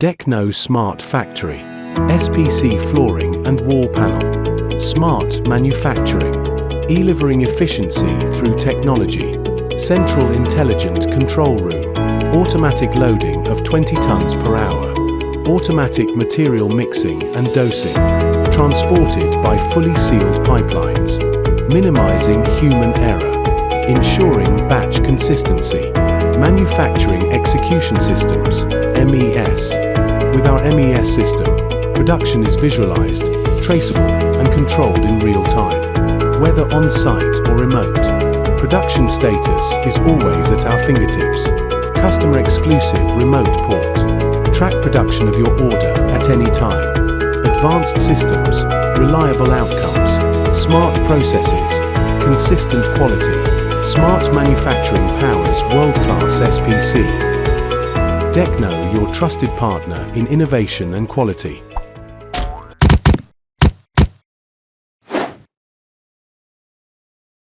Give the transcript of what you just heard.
DECNO Smart Factory, SPC flooring and wall panel, smart manufacturing, delivering efficiency through technology, central intelligent control room, automatic loading of 20 tons per hour, automatic material mixing and dosing, transported by fully sealed pipelines, minimizing human error, ensuring batch consistency, manufacturing execution systems, MES. With our MES system, production is visualized, traceable, and controlled in real time, whether on-site or remote. Production status is always at our fingertips. Customer-exclusive remote port. Track production of your order at any time. Advanced systems, reliable outcomes, smart processes, consistent quality. Smart manufacturing powers world-class SPC. DECNO, your trusted partner in innovation and quality.